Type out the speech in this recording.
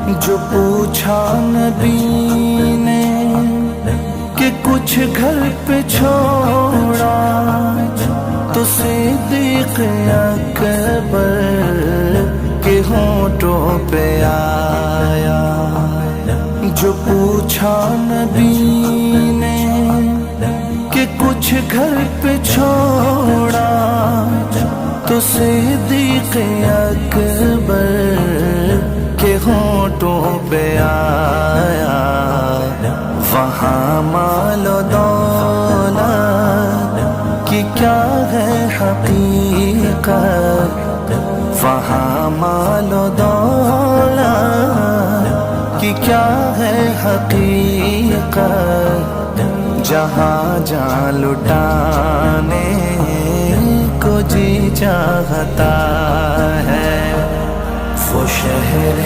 جو پوچھا نبی نے کہ کچھ گھر پہ چھوڑا تو صدیق اکبر کے ہونٹوں پہ آیا. جو پوچھا نبی نے کہ کچھ گھر پہ چھوڑا تو صدیق اکبر کے ہونٹوں پہ آیا. وہاں مال و دولت کی کیا ہے حقیقت, وہاں مال و دولت کی کیا ہے حقیقت, جہاں جہاں لٹانے کو جی چاہتا ہے وہ شہر